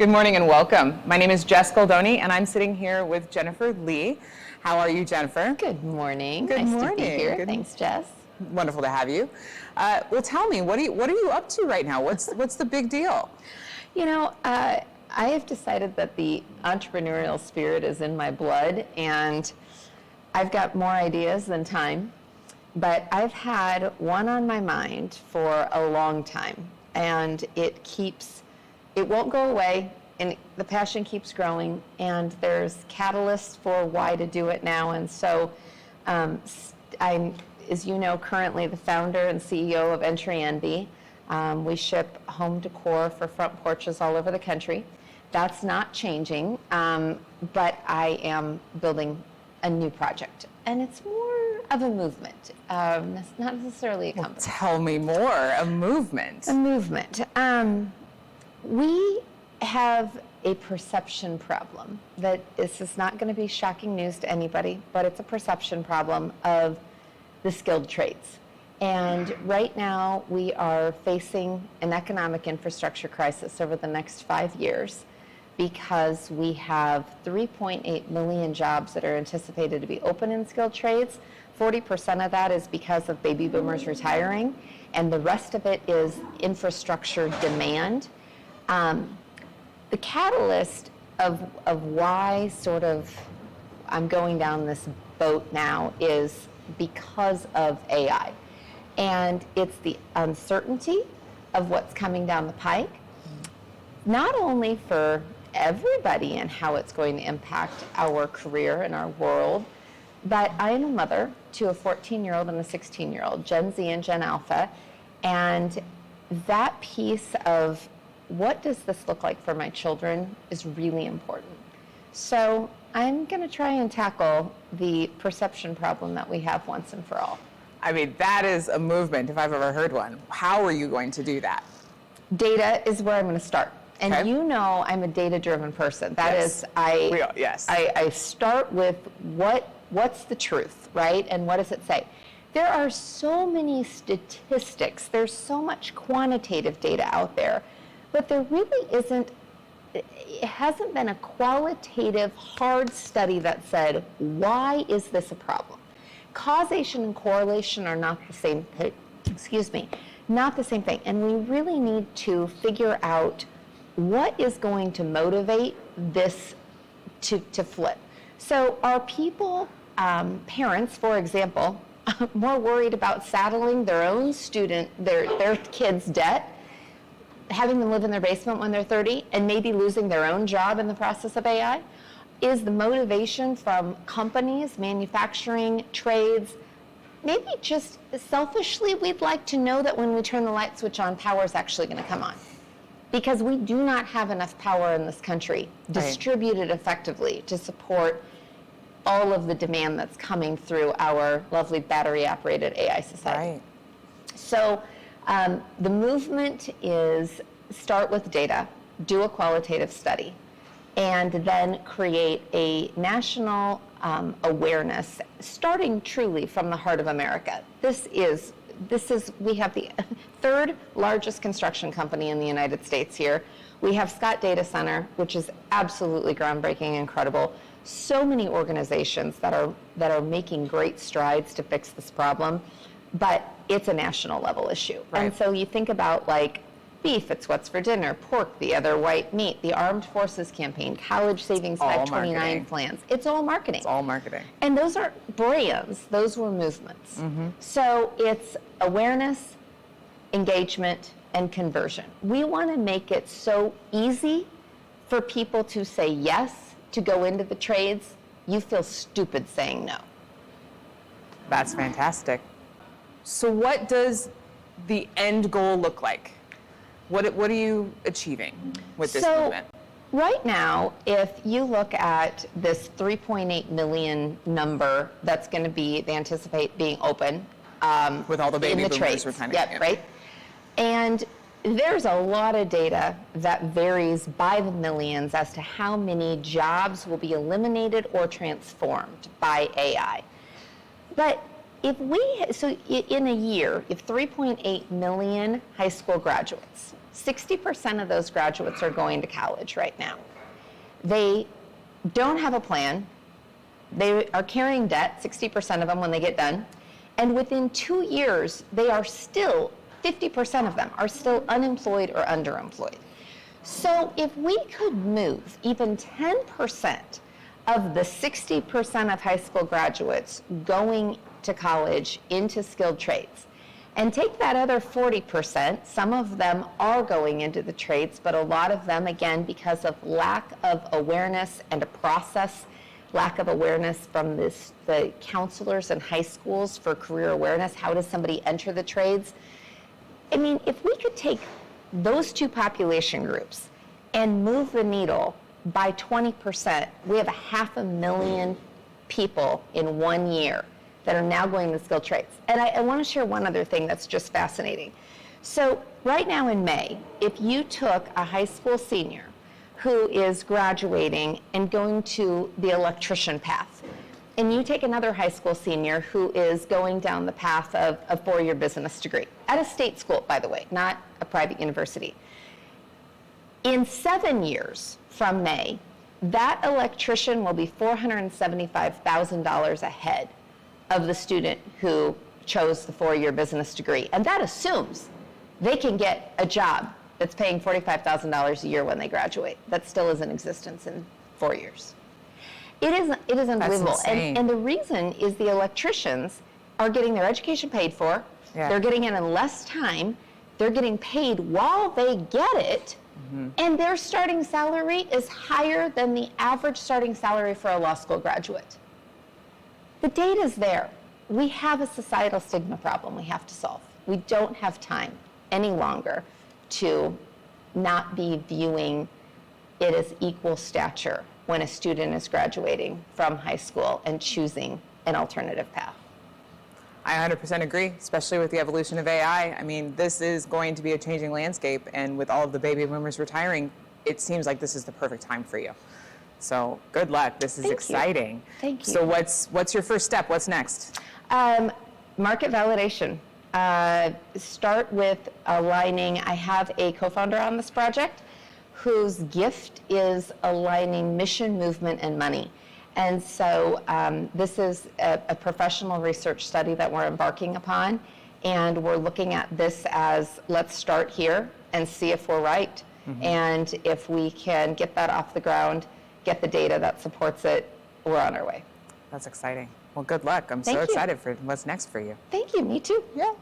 Good morning and welcome. My name is Jess Goldoni and I'm sitting here with Jennifer Lea. How are you, Jennifer? Good morning. Good nice morning. to be here. Thanks, Jess. Wonderful to have you. Well, tell me, what are you up to right now? What's the big deal? You know, I have decided that the entrepreneurial spirit is in my blood, and I've got more ideas than time, but I've had one on my mind for a long time, and it won't go away, and the passion keeps growing, and there's catalysts for why to do it now. And so I'm, as you know, currently the founder and CEO of Entry Envy. We ship home decor for front porches all over the country. That's not changing, but I am building a new project, and it's more of a movement, not necessarily a company. Well, tell me more. A movement. A movement. We have a perception problem that this is not going to be shocking news to anybody, but it's a perception problem of the skilled trades. And right now we are facing an economic infrastructure crisis over the next 5 years because we have 3.8 million jobs that are anticipated to be open in skilled trades. 40% of that is because of baby boomers retiring, and the rest of it is infrastructure demand. The catalyst of why sort of I'm going down this boat now is because of AI. And it's the uncertainty of what's coming down the pike, not only for everybody and how it's going to impact our career and our world, but I am a mother to a 14-year-old and a 16-year-old, Gen Z and Gen Alpha, and that piece of what does this look like for my children is really important. So I'm going to try and tackle the perception problem that we have once and for all. I mean, that is a movement if I've ever heard one. How are you going to do that? Data is where I'm going to start. And Okay. you know I'm a data-driven person. That Yes. is, I Yes. I start with what's the truth, right? And what does it say? There are so many statistics. There's so much quantitative data out there, but there really isn't, it hasn't been a qualitative, hard study that said, why is this a problem? Causation and correlation are not the same thing, not the same thing. And we really need to figure out what is going to motivate this to flip. So are people, parents, for example, more worried about saddling their own their kids' debt, having them live in their basement when they're 30, and maybe losing their own job in the process of AI? Is the motivation from companies, manufacturing, trades, maybe just selfishly we'd like to know that when we turn the light switch on, power is actually going to come on? Because we do not have enough power in this country distributed effectively to support all of the demand that's coming through our lovely battery-operated AI society. Right. So the movement is start with data, do a qualitative study, and then create a national awareness, starting truly from the heart of America. We have the third largest construction company in the United States here. We have Scott Data Center, which is absolutely groundbreaking and incredible. So many organizations that are making great strides to fix this problem, but it's a national level issue. Right. And so you think about like beef, it's what's for dinner, pork, the other white meat, the Armed Forces campaign, college savings 529 plans. It's all marketing. It's all marketing. And those aren't brands, those were movements. Mm-hmm. So it's awareness, engagement, and conversion. We want to make it so easy for people to say yes to go into the trades. You feel stupid saying no. That's fantastic. So what does the end goal look like? What are you achieving with this movement? Right now, if you look at this 3.8 million number that's going to be, they anticipate being open With all the baby in the boomers trades. retiring. Yep, right? And there's a lot of data that varies by the millions as to how many jobs will be eliminated or transformed by AI. But in a year, if 3.8 million high school graduates 60% of those graduates are going to college right now. They don't have a plan. They are carrying debt, 60% of them when they get done. And within 2 years, they are still, 50% of them are still unemployed or underemployed. So if we could move even 10% of the 60% of high school graduates going to college into skilled trades, and take that other 40%, some of them are going into the trades, but a lot of them, again, because of lack of awareness and a process, lack of awareness from the counselors in high schools for career awareness, how does somebody enter the trades? I mean, if we could take those two population groups and move the needle by 20%, we have 500,000 people in 1 year that are now going to skilled trades. And I want to share one other thing that's just fascinating. So right now in May, if you took a high school senior who is graduating and going to the electrician path, and you take another high school senior who is going down the path of a 4-year business degree, at a state school, by the way, not a private university. In 7 years from May, that electrician will be $475,000 ahead of the student who chose the 4-year business degree. And that assumes they can get a job that's paying $45,000 a year when they graduate. That still is in existence in 4 years. It is unbelievable. And the reason is the electricians are getting their education paid for. Yeah. They're getting it in less time. They're getting paid while they get it. Mm-hmm. And their starting salary is higher than the average starting salary for a law school graduate. The data is there. We have a societal stigma problem we have to solve. We don't have time any longer to not be viewing it as equal stature when a student is graduating from high school and choosing an alternative path. I 100% agree, especially with the evolution of AI. I mean, this is going to be a changing landscape, and with all of the baby boomers retiring, it seems like this is the perfect time for you. So good luck. This is exciting. Thank you. So what's your first step? What's next? Market validation. Start with aligning. I have a co-founder on this project whose gift is aligning mission, movement, and money. And so this is a professional research study that we're embarking upon, and we're looking at this as, let's start here and see if we're right. Mm-hmm. And if we can get that off the ground, get the data that supports it, we're on our way. That's exciting. Well, good luck. I'm so excited for what's next for you. Thank you. Me too. Yeah.